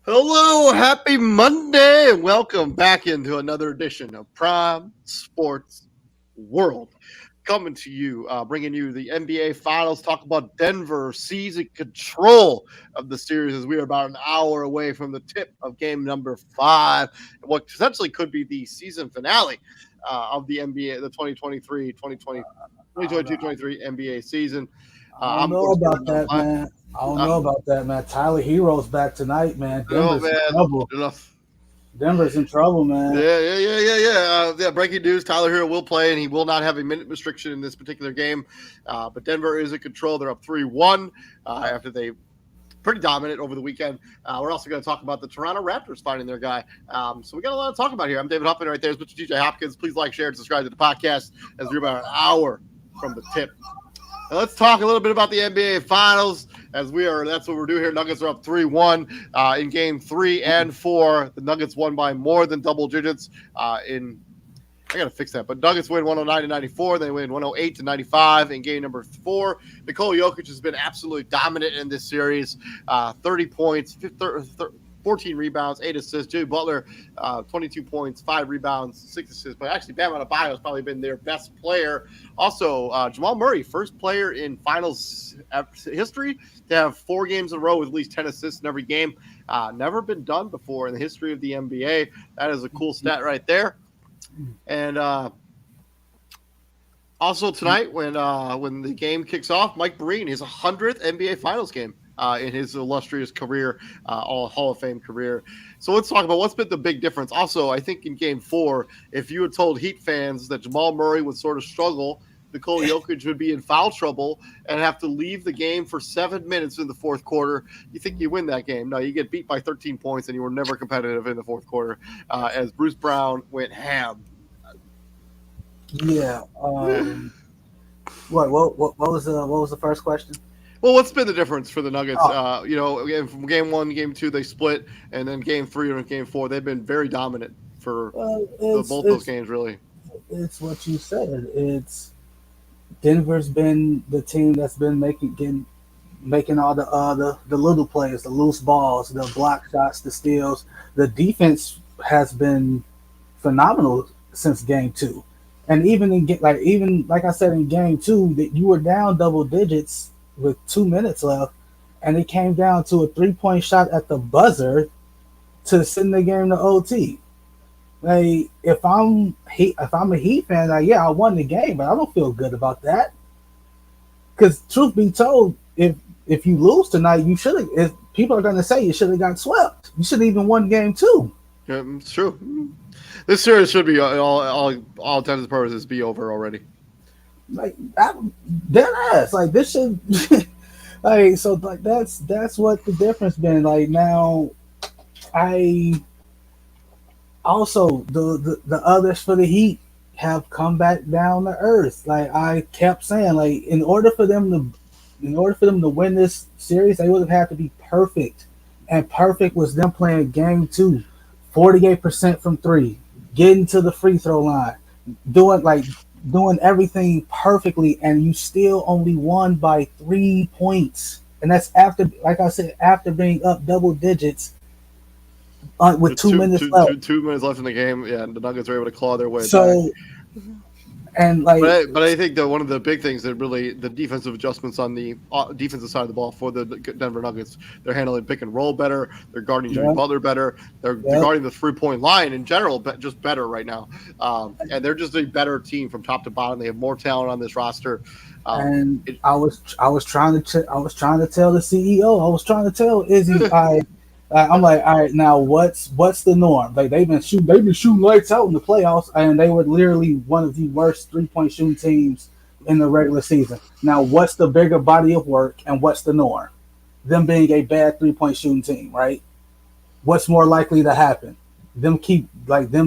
Hello, happy Monday, and welcome back into another edition of Prime Sports World. Coming to you, bringing you the NBA Finals, talk about Denver seizing control of the series as we are about an hour away from the tip of game number 5, what essentially could be the season finale of the NBA, the 2022-23 NBA season. I don't know about that, man. I don't know about that, man. Tyler Hero's back tonight, man. Denver's in trouble. Denver's in trouble, man. Yeah. Breaking news: Tyler Hero will play, and he will not have a minute restriction in this particular game. But Denver is in control. They're up 3-1 after they pretty dominant over the weekend. We're also going to talk about the Toronto Raptors finding their guy. So we got a lot to talk about here. I'm David Huffman. Right there is Mr. DJ Hopkins. Please like, share, and subscribe to the podcast as we're about an hour from the tip. Now let's talk a little bit about the NBA Finals that's what we're doing here. Nuggets are up 3-1 in game 3 and 4. The Nuggets won by more than double digits I got to fix that. But Nuggets win 109-94. They win 108-95 in game number 4. Nikola Jokic has been absolutely dominant in this series. 30 points, 14 rebounds, 8 assists. Jimmy Butler, 22 points, 5 rebounds, 6 assists. But actually, Bam Adebayo has probably been their best player. Also, Jamal Murray, first player in finals history to have 4 games in a row with at least 10 assists in every game. Never been done before in the history of the NBA. That is a cool stat right there. And Also tonight, when the game kicks off, Mike Breen, his 100th NBA Finals game in his illustrious career, all Hall of Fame career. So let's talk about what's been the big difference. Also, I think in Game 4, if you had told Heat fans that Jamal Murray would sort of struggle, Nikola Jokic would be in foul trouble and have to leave the game for 7 minutes in the fourth quarter, you think you win that game. No, you get beat by 13 points, and you were never competitive in the fourth quarter as Bruce Brown went ham. Yeah. What was the first question? Well, what's been the difference for the Nuggets? Again, from Game 1, Game 2, they split, and then Game 3 and Game 4, they've been very dominant for both those games, really. It's what you said. It's Denver's been the team that's been making all the little plays, the loose balls, the block shots, the steals. The defense has been phenomenal since Game 2. And even like I said in Game 2, that you were down double digits with 2 minutes left, and it came down to a 3-point shot at the buzzer to send the game to OT. Like if I'm a Heat fan, I won the game, but I don't feel good about that. Because truth be told, if you lose tonight, you should have. If people are going to say you should have got swept, you should have even won Game 2. Yeah, it's true. This series should be all intents and purposes be over already. Like dead ass. Like this should. Like so. Like that's what the difference been. Like now, I also the others for the Heat have come back down to earth. Like I kept saying, like in order for them to win this series, they would have had to be perfect, and perfect was them playing Game 2, 48% from 3. Getting to the free throw line, doing everything perfectly, and you still only won by 3 points. And that's after, like I said, after being up double digits with 2 minutes left. 2 minutes left in the game, yeah, and the Nuggets were able to claw their way back. And like, but I think that one of the big things that really the defensive adjustments on the defensive side of the ball for the Denver Nuggets, they're handling pick and roll better, they're guarding Jimmy Butler better, they're guarding the 3-point line in general, but just better right now. And they're just a better team from top to bottom. They have more talent on this roster. I was trying to tell the CEO, I was trying to tell Izzy, I'm like, all right, now what's the norm? Like they've been shooting lights out in the playoffs, and they were literally one of the worst 3-point shooting teams in the regular season. Now, what's the bigger body of work, and what's the norm? Them being a bad 3-point shooting team, right? What's more likely to happen? Them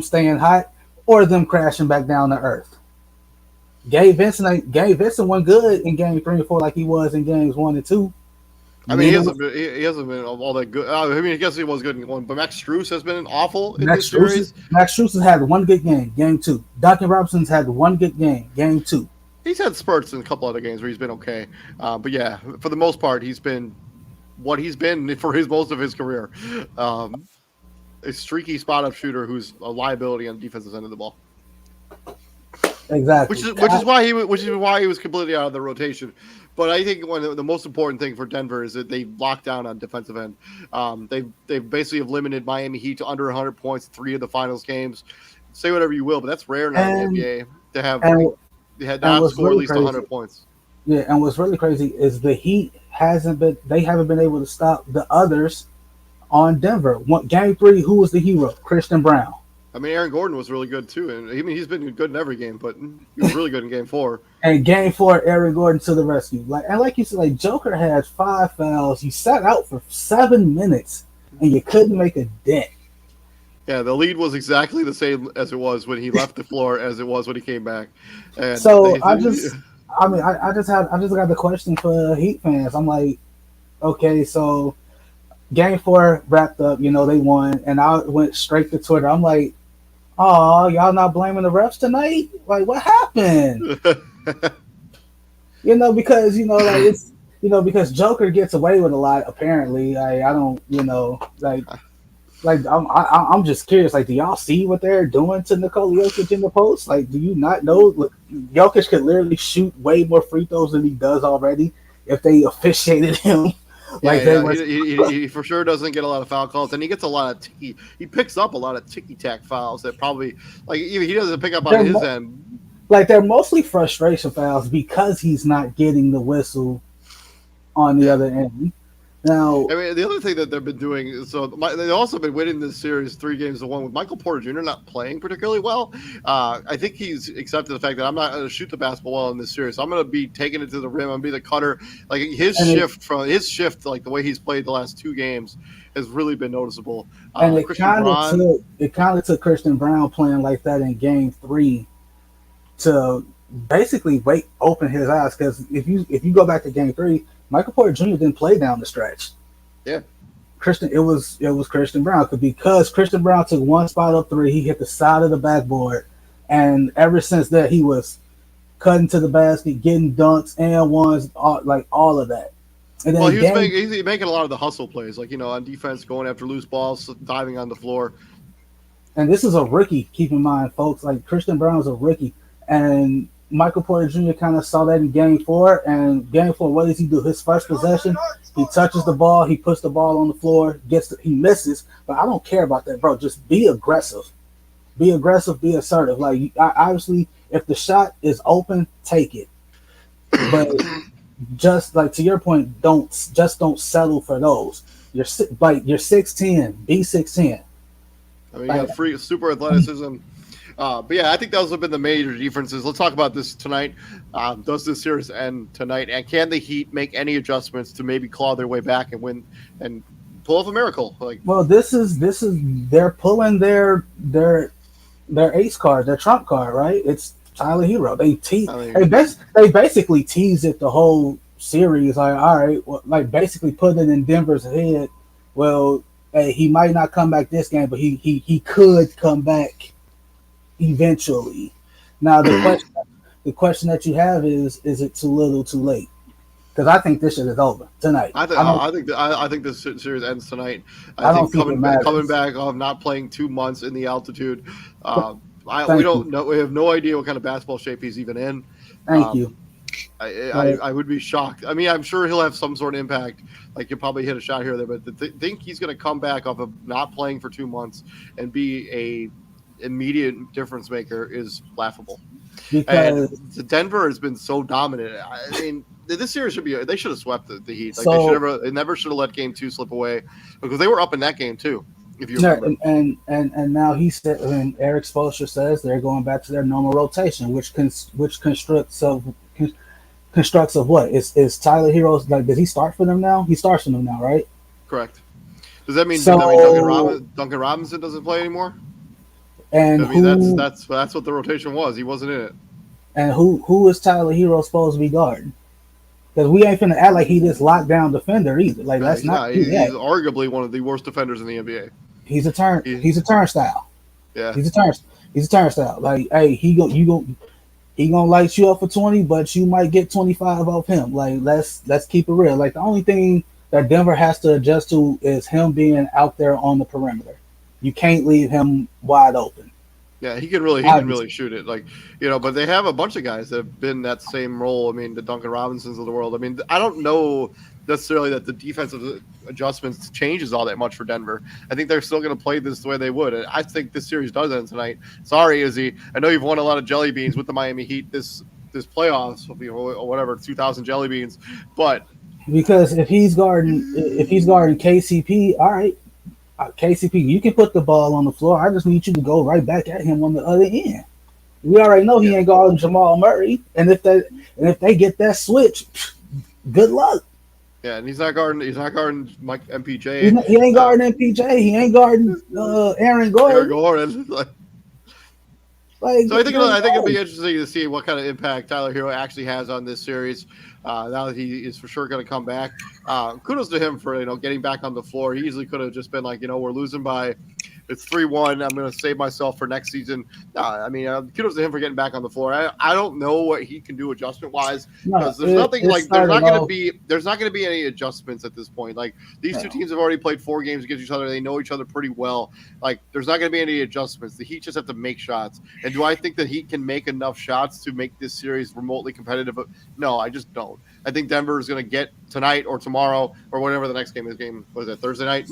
staying hot, or them crashing back down to earth? Gabe Vincent went good in Game 3 and 4 like he was in Games 1 and 2. I mean, he hasn't been all that good. I mean, I guess he was good in one, but Max Strus has been awful in this series. Max Strus has had one good game, Game 2. Duncan Robinson's had one good game, Game 2. He's had spurts in a couple other games where he's been okay. But yeah, for the most part, he's been what he's been for most of his career. A streaky spot-up shooter who's a liability on the defensive end of the ball. Exactly. Which is why he was completely out of the rotation. But I think the most important thing for Denver is that they locked down on defensive end. They basically have limited Miami Heat to under 100 points in 3 of the finals games. Say whatever you will, but that's rare now in the NBA to have not score at least 100 points. Yeah, and what's really crazy is the Heat haven't been able to stop the others on Denver. Game 3, who was the hero? Christian Brown. I mean, Aaron Gordon was really good too, and he's been good in every game, but he was really good in Game 4. And Game 4, Aaron Gordon to the rescue. Like you said, like Joker had 5 fouls. You sat out for 7 minutes, and you couldn't make a dent. Yeah, the lead was exactly the same as it was when he left the floor as it was when he came back. And so I just got the question for Heat fans. I'm like, okay, so Game 4 wrapped up. They won, and I went straight to Twitter. I'm like, oh, y'all not blaming the refs tonight? Like, what happened? Because it's because Joker gets away with a lot. Apparently, I don't, I'm just curious. Like, do y'all see what they're doing to Nikola Jokic in the post? Like, do you not know? Look, Jokic could literally shoot way more free throws than he does already if they officiated him. He for sure doesn't get a lot of foul calls, and he gets a lot of he picks up a lot of ticky tack fouls that probably he doesn't pick up on his end. like they're mostly frustration fouls because he's not getting the whistle on the Yeah. other end. Now, I mean, the other thing that they've been doing is they've also been winning this series 3 games to 1 with Michael Porter Jr. not playing particularly well. I think he's accepted the fact that I'm not going to shoot the basketball well in this series. So I'm going to be taking it to the rim. I'm going to be the cutter. Like and it like the way he's played the last 2 games has really been noticeable. and it Christian kind of Braun, took Christian Brown playing like that in Game 3 to basically open his eyes. Because if you go back to Game 3, Michael Porter Jr. didn't play down the stretch. yeah. It was Christian Brown because Christian Brown took one spot up three. He hit the side of the backboard, and ever since that he was cutting to the basket, getting dunks and ones, like all of that. And Well, then he's making a lot of the hustle plays, like on defense, going after loose balls, diving on the floor. and this is a rookie. Keep in mind, folks, like Christian Brown is a rookie, and Michael Porter Jr. kind of saw that in Game 4. And Game 4, what does he do? His first possession, he touches the ball, he puts the ball on the floor, he misses. But I don't care about that, bro. Just be aggressive. Be aggressive, be assertive. Like obviously, if the shot is open, take it. But just like to your point, don't settle for those. You're 6'10", be 6'10". I mean, you Like, got free super athleticism. But yeah, I think those have been the major differences. Let's talk about this tonight. Does this series end tonight? And can the Heat make any adjustments to maybe claw their way back and win and pull off a miracle? Like, well, this is they're pulling their ace card, their trump card, right? It's Tyler Hero. I mean, They basically tease it the whole series. Like, all right, well, like basically putting it in Denver's head. Well, hey, he might not come back this game, but he could come back eventually. Now the question that you have is it too little, too late? Because I think this shit is over tonight. I think this series ends tonight. I I don't think think it matters. coming back of not playing 2 months in the altitude. We Thank don't you, know. We have no idea what kind of basketball shape he's even in. thank Um, you. But I would be shocked. I mean, I'm sure he'll have some sort of impact. Like he'll probably hit a shot here or there, but to think he's going to come back off of not playing for 2 months and be a immediate difference maker is laughable. And because Denver has been so dominant. I mean, this series they should have swept the Heat. Like they never should have let Game 2 slip away because they were up in that game too. If you yeah, remember, and now he said, and Eric Spoelstra says they're going back to their normal rotation, which constructs of what is Tyler Heroes, like, does he start for them now? He starts for them now, right? correct. Does that mean So Duncan Robinson doesn't play anymore? and I mean, who that's what the rotation was. He wasn't in it. and who is Tyler Hero supposed to be guarding? Because we ain't finna act like he this lockdown defender either. Like that's not He's arguably one of the worst defenders in the NBA. He's a turnstile. Yeah, He's a turnstile. Like, hey, he gonna light you up for 20, but you might get 25 off him. Like, let's keep it real. Like, the only thing that Denver has to adjust to is him being out there on the perimeter. You can't leave him wide open. yeah, he can really shoot it. Like, but they have a bunch of guys that have been that same role. I mean, the Duncan Robinsons of the world. I mean, I don't know necessarily that the defensive adjustments changes all that much for Denver. I think they're still going to play this the way they would. And I think this series does end tonight. Sorry, Izzy. I know you've won a lot of jelly beans with the Miami Heat this playoffs, or whatever, 2,000 jelly beans. But Because if he's guarding KCP, all right, KCP, you can put the ball on the floor. I just need you to go right back at him on the other end. We already know he ain't guarding Jamal Murray, and if they get that switch, good luck. yeah, and he's not guarding Mike MPJ. He ain't guarding MPJ. He ain't guarding Aaron Gordon. Aaron Gordon. Like, So I think it'll be interesting to see what kind of impact Tyler Hero actually has on this series. Now that he is for sure going to come back, kudos to him for getting back on the floor. He easily could have just been like, we're losing by it's 3-1. I'm going to save myself for next season. No, I mean, kudos to him for getting back on the floor. I don't know what he can do adjustment wise because there's nothing like there's not going to be any adjustments at this point. Like these two teams have already played 4 games against each other. They know each other pretty well. Like there's not going to be any adjustments. The Heat just have to make shots. And do I think that Heat can make enough shots to make this series remotely competitive? No, I just don't. I think Denver is going to get tonight or tomorrow or whatever the next game is. What is it, Thursday night?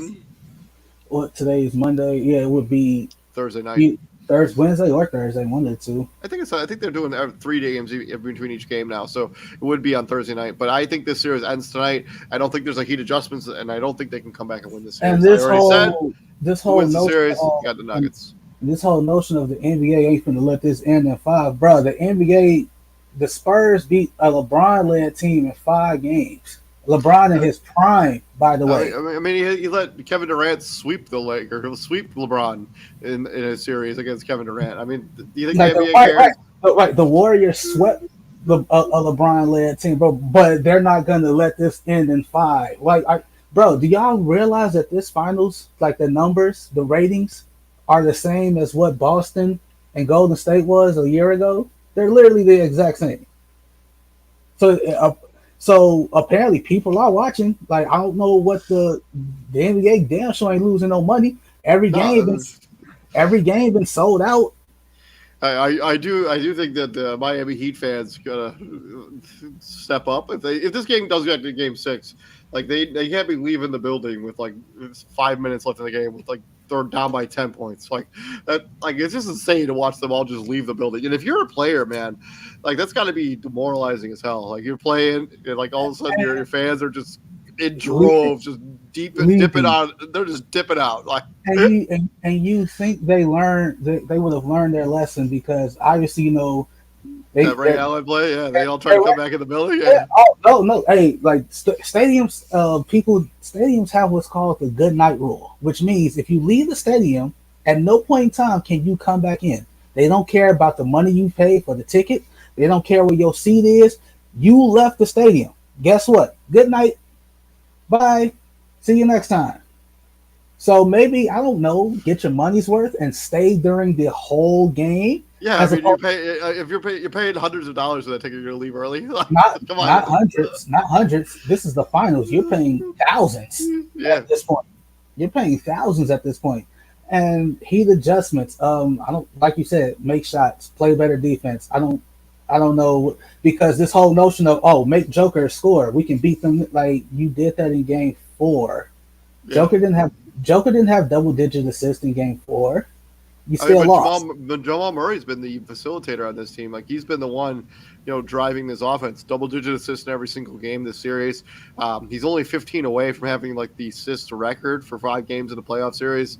What, today's Monday? Yeah, it would be Thursday night. Thursday, Wednesday or Thursday, one of the two. I think they're doing 3 games between each game now, so it would be on Thursday night. But I think this series ends tonight. I don't think there's a heat adjustments, and I don't think they can come back and win this And series. I already said this who whole wins the notion series. of, You got the and Nuggets. this whole notion of the NBA ain't going to let this end in five, bro. The NBA, the Spurs beat a LeBron-led team in 5 games. LeBron in his prime, by the way. I mean, he let Kevin Durant sweep the Lakers. He'll sweep LeBron in a series against Kevin Durant. I mean, do you think Like the NBA right, cares? right. The Warriors swept a LeBron-led team, bro. But they're not going to let this end in 5. Bro, do y'all realize that this finals, like the numbers, the ratings, are the same as what Boston and Golden State was a year ago? They're literally the exact same. So, so apparently people are watching. Like I don't know what the NBA damn sure ain't losing no money. No, Every game been sold out. I do think that the Miami Heat fans gotta step up if this game does get to Game 6, like they can't be leaving the building with like 5 minutes left in the game with like they're down by 10 points like that. Like it's just insane to watch them all just leave the building. And if you're a player, man, like that's got to be demoralizing as hell. Like you're playing, and like all of a sudden your fans are just in droves, just dipping out. They're just dipping out like. And you think they would have learned their lesson because obviously That Ray Allen play, yeah, they all try to come back in the building. Yeah. Oh no, hey, like stadiums, stadiums have what's called the good night rule, which means if you leave the stadium, at no point in time can you come back in. They don't care about the money you paid for the ticket. They don't care where your seat is. You left the stadium. Guess what? Good night. Bye. See you next time. So maybe I don't know, get your money's worth and stay during the whole game. Yeah, I mean, you're paying hundreds of dollars for that ticket. You're gonna leave early. Like, come on, not hundreds. This is the finals. You're paying thousands at this point. You're paying thousands at this point. And heat adjustments. I don't, like you said, make shots, play better defense. I don't know, because this whole notion of make Joker score, we can beat them. Like you did that in Game 4. Yeah. Joker didn't have double-digit assists in Game 4. You still lost. Jamal Murray's been the facilitator on this team. Like he's been the one, driving this offense. Double-digit assists in every single game this series. He's only 15 away from having like the assist record for 5 games in the playoff series.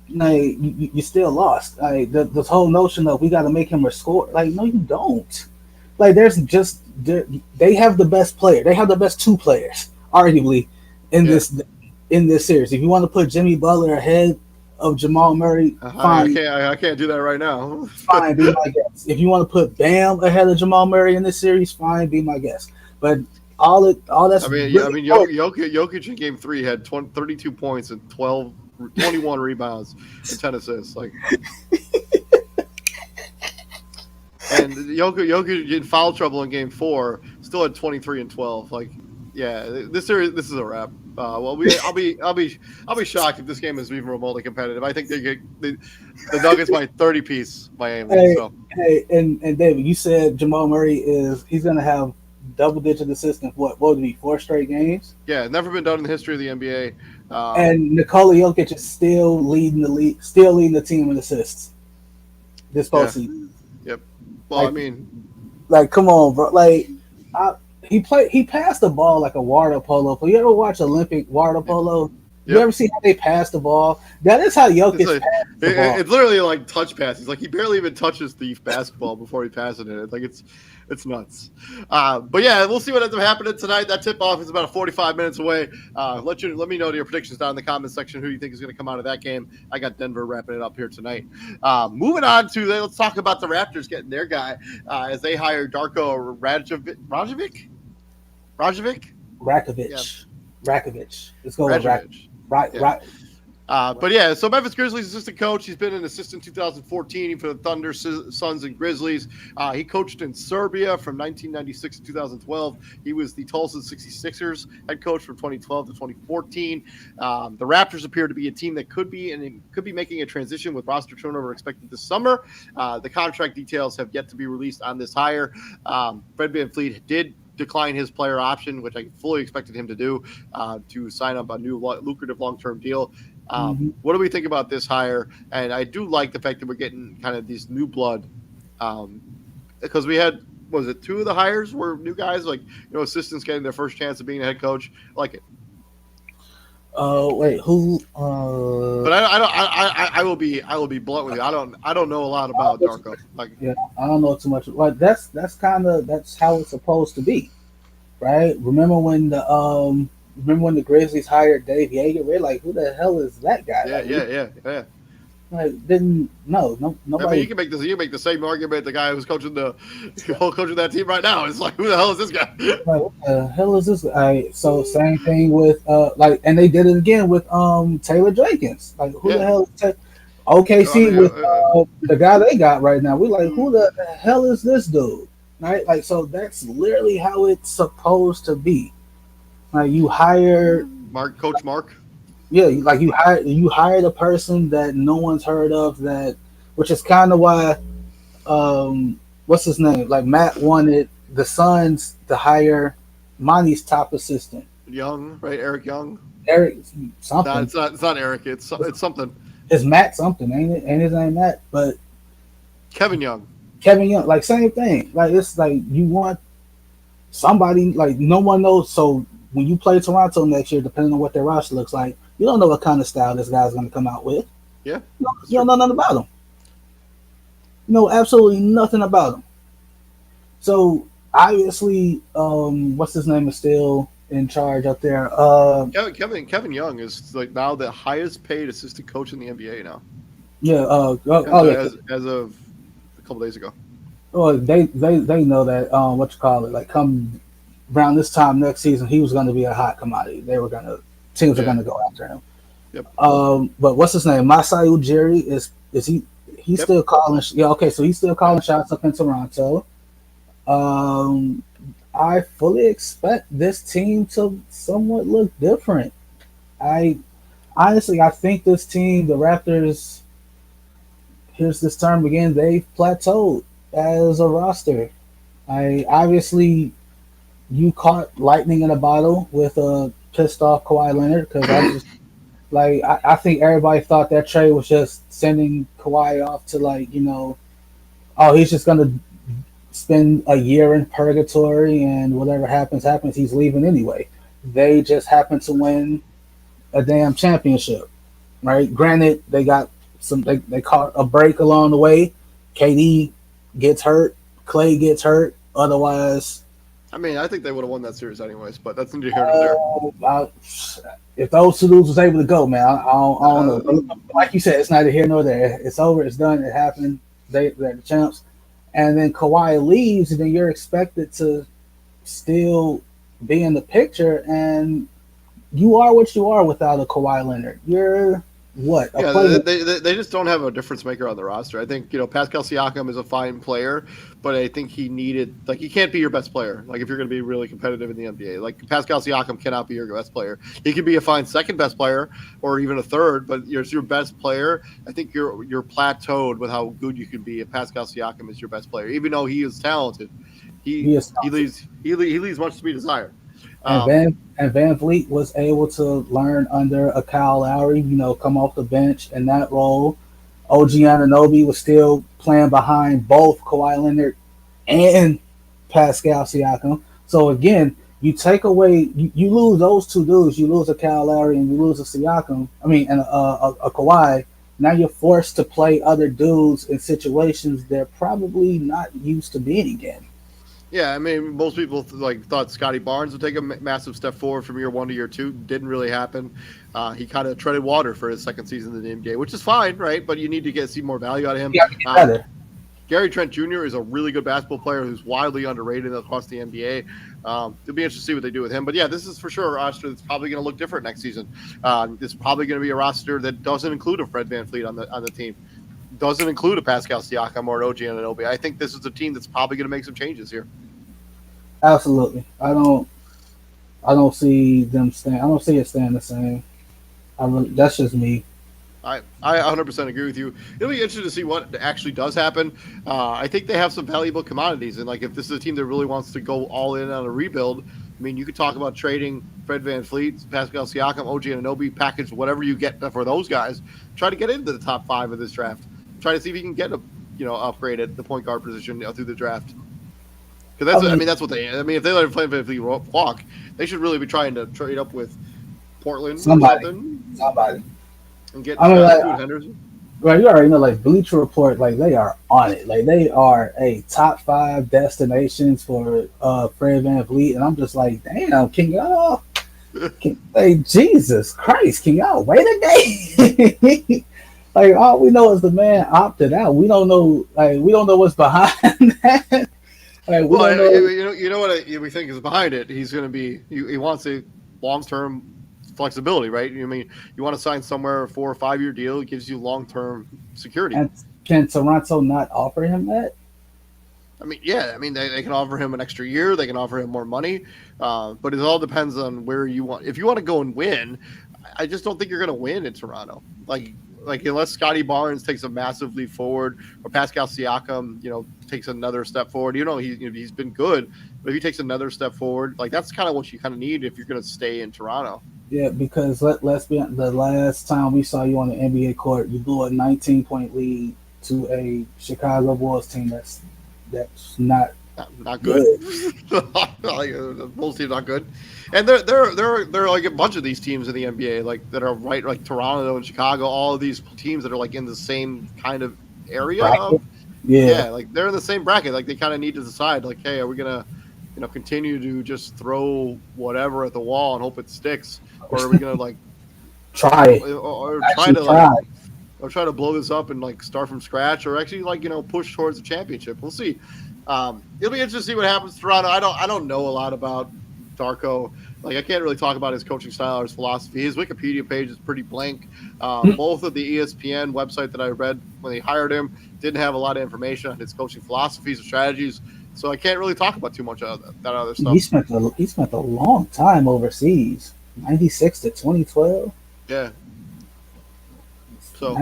You still lost. Like this whole notion of we got to make him a score. Like no, you don't. Like they have the best player. They have the best 2 players, arguably, in this series. If you want to put Jimmy Butler ahead of Jamal Murray, fine. I can't do that right now. Fine, be my guest. If you want to put Bam ahead of Jamal Murray in this series, fine, be my guest. But all that's. Jokic in Game 3 had 32 points and 21 rebounds and 10 assists. Like, and Jokic in foul trouble in Game 4 still had 23 and 12. Like, yeah, this is a wrap. I'll be shocked if this game is even remotely competitive. I think they get the Nuggets by 30 piece Miami. Hey, and David, you said Jamal Murray he's gonna have double-digit assists in what would it be, 4 straight games? Yeah, never been done in the history of the NBA. And Nikola Jokic is still leading the team in assists this postseason. Yep. Well, come on, bro. Like, he passed the ball like a water polo player. You ever watch Olympic water polo? You ever see how they pass the ball? That is how Jokic passes the ball. It's literally like touch passes. Like he barely even touches the basketball before he passes it. Like it's nuts. But yeah, we'll see what ends up happening tonight. That tip off is about 45 minutes away. Let me know your predictions down in the comments section. Who you think is going to come out of that game? I got Denver wrapping it up here tonight. Moving on to let's talk about the Raptors getting their guy as they hire Darko Rajovic. Rakovic. Let's go with Rakovic. Right. But yeah, so Memphis Grizzlies assistant coach. He's been an assistant 2014 for the Thunder, Suns, and Grizzlies. He coached in Serbia from 1996 to 2012. He was the Tulsa 66ers head coach from 2012 to 2014. The Raptors appear to be a team that could be making a transition with roster turnover expected this summer. The contract details have yet to be released on this hire. Fred VanVleet did decline his player option, which I fully expected him to do, to sign up a new lucrative long-term deal. What do we think about this hire? And I do like the fact that we're getting kind of these new blood, because we had, was it two of the hires were new guys, like assistants getting their first chance of being a head coach. I like it. Wait, who? But I don't. I will be blunt with you. I don't know a lot about Darko. Like, Yeah, I don't know too much. Like that's kind of that's how it's supposed to be, right? Remember when the Grizzlies hired Dave Yeager? We're like, who the hell is that guy? yeah, Like, yeah, yeah, yeah. didn't no I mean, nobody. you can make this. You can make the same argument. The guy who's coaching the whole coaching that team right now. It's like, who the hell is this guy? Like, what the hell is this? So same thing with and they did it again with Taylor Jenkins. Like, who the Yeah. hell is I OKC mean, with the guy they got right now? We're like, who the hell is this dude? Right? Like, so that's literally how it's supposed to be. Like, you hire, Coach Mark. yeah, like you hired a person that no one's heard of, that, which is kind of why what's his name? Like, Matt wanted the Suns to hire Monty's top assistant, Young, right? Eric Young. Eric No, something. it's not. It's not Eric. It's something. It's Matt something, ain't it? Ain't his name Matt? But Kevin Young. Kevin Young, like, same thing. Like, it's like you want somebody, like, no one knows. So when you play Toronto next year, depending on what their roster looks like, you don't know what kind of style this guy's going to come out with. Yeah. You don't know nothing about him. You know absolutely nothing about him. So obviously, what's his name is still in charge up there. Kevin Young is like now the highest paid assistant coach in the NBA now. Yeah. Yeah. As of a couple days ago. Well, they know that what you call it, like, come around this time next season, he was going to be a hot commodity. Teams are Yeah. going to go after him. Yep. But what's his name? Masai Ujiri is he? He's Yep. still calling. Yeah. Okay. So he's still calling shots up in Toronto. Um, I fully expect this team to somewhat look different. I honestly, I think this team, the Raptors, here's this term again, they've plateaued as a roster. I obviously, you caught lightning in a bottle with a pissed off Kawhi Leonard, because I just I think everybody thought that trade was just sending Kawhi off to, like, oh, he's just gonna spend a year in purgatory, and whatever happens happens. He's leaving anyway. They just happened to win a damn championship, right? Granted, they caught a break along the way. KD gets hurt, Clay gets hurt. Otherwise, I mean, I think they would have won that series anyways, but that's neither here nor there. if those two dudes was able to go, man, I don't know. Like you said, it's neither here nor there. It's over. It's done. It happened. They're the champs. And then Kawhi leaves, and then you're expected to still be in the picture, and you are what you are without a Kawhi Leonard. You're what? Yeah, they just don't have a difference maker on the roster. I think Pascal Siakam is a fine player, but I think he can't be your best player. Like, if you're going to be really competitive in the NBA, like, Pascal Siakam cannot be your best player. He can be a fine second best player or even a third, but your best player. I think you're plateaued with how good you can be if Pascal Siakam is your best player, even though he is talented. He leaves much to be desired. And Van Vliet was able to learn under a Kyle Lowry, come off the bench in that role. OG Anunoby was still playing behind both Kawhi Leonard and Pascal Siakam. So again, you take away, you lose those two dudes. You lose a Kyle Lowry and you lose a Siakam. I mean, and a Kawhi. Now you're forced to play other dudes in situations they're probably not used to being in. Yeah, I mean, most people thought Scotty Barnes would take a massive step forward from year one to year two. Didn't really happen. He kind of treaded water for his second season in the NBA, which is fine, right? But you need to see more value out of him. You got to get better. Gary Trent Jr. is a really good basketball player who's widely underrated across the NBA. It'll be interesting to see what they do with him. But yeah, this is for sure a roster that's probably going to look different next season. It's probably going to be a roster that doesn't include a Fred VanVleet on the team, doesn't include a Pascal Siakam or an OG Anunoby. I think this is a team that's probably going to make some changes here. Absolutely. I don't see them staying. I don't see it staying the same. That's just me. I 100% agree with you. It'll be interesting to see what actually does happen. I think they have some valuable commodities, and like if this is a team that really wants to go all in on a rebuild, I mean, you could talk about trading Fred VanVleet, Pascal Siakam, OG Anunoby, package whatever you get for those guys. Try to get into the top 5 of this draft. Try to see if you can get upgrade at the point guard position through the draft. Because that's what they. I mean, if they let Fred VanVleet walk, they should really be trying to trade up with Portland somebody, and get Scoot Henderson. Right, you already know, like Bleacher Report, like they are on it. Like they are a top 5 destinations for Fred VanVleet, and I'm just like, damn, can y'all? Like Jesus Christ, can y'all wait a day? Like all we know is the man opted out. We don't know, we don't know what's behind that. Like, you know what we think is behind it. He's going to be. He wants a long-term flexibility, right? I mean, you want to sign somewhere a 4 or 5 year deal. It gives you long-term security. And can Toronto not offer him that? I mean, yeah. I mean, they can offer him an extra year. They can offer him more money. But it all depends on where you want. If you want to go and win, I just don't think you're going to win in Toronto. Like unless Scotty Barnes takes a massive leap forward, or Pascal Siakam, takes another step forward. He's been good, but if he takes another step forward, like that's kind of what you kind of need if you're going to stay in Toronto. Yeah, because let's be honest, the last time we saw you on the NBA court, you blew a 19-point lead to a Chicago Bulls team that's not good. Bulls team not good, and they're like a bunch of these teams in the NBA like that are right, like Toronto and Chicago, all of these teams that are like in the same kind of area. Like they're in the same bracket. Like they kind of need to decide, like, hey, are we gonna continue to just throw whatever at the wall and hope it sticks, or are we gonna like try to blow this up and like start from scratch, or actually push towards the championship? We'll see. It'll be interesting to see what happens to Toronto. I don't know a lot about Darko. Like I can't really talk about his coaching style or his philosophy. His Wikipedia page is pretty blank. Both of the ESPN website that I read when they hired him didn't have a lot of information on his coaching philosophies or strategies. So I can't really talk about too much of that other stuff. He spent a long time overseas, 96 to 2012. Yeah. So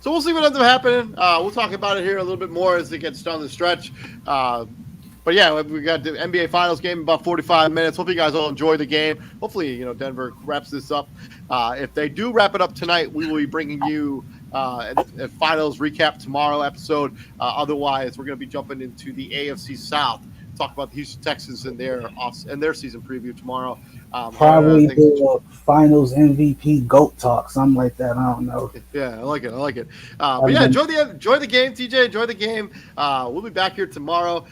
we'll see what ends up happening. We'll talk about it here a little bit more as it gets down the stretch. But yeah, we got the NBA Finals game in about 45 minutes. Hope you guys all enjoy the game. Hopefully, Denver wraps this up. If they do wrap it up tonight, we will be bringing you a Finals recap tomorrow episode. Otherwise, we're going to be jumping into the AFC South. Talk about the Houston Texans and their season preview tomorrow. Probably the Finals MVP GOAT talk, something like that. I don't know. Yeah, I like it. But yeah, enjoy the game, TJ. Enjoy the game. We'll be back here tomorrow.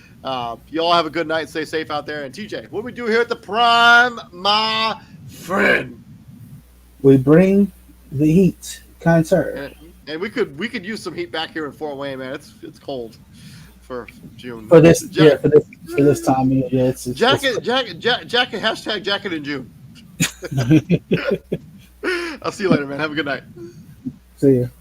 You all have a good night. Stay safe out there. And TJ, what we do here at the Prime, my friend? We bring the heat, kind sir. And we could use some heat back here in Fort Wayne, man. It's cold for June. For this time of year, yeah. Jacket, hashtag jacket in June. I'll see you later, man. Have a good night. See you.